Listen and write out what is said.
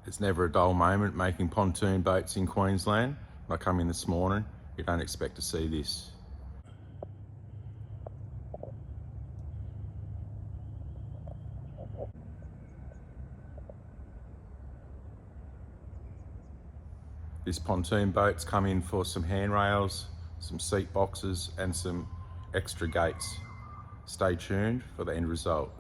It's never a dull moment making pontoon boats in Queensland. When I come in this morning, you don't expect to see this. This pontoon boat's come in for some handrails, some seat boxes and some extra gates. Stay tuned for the end result.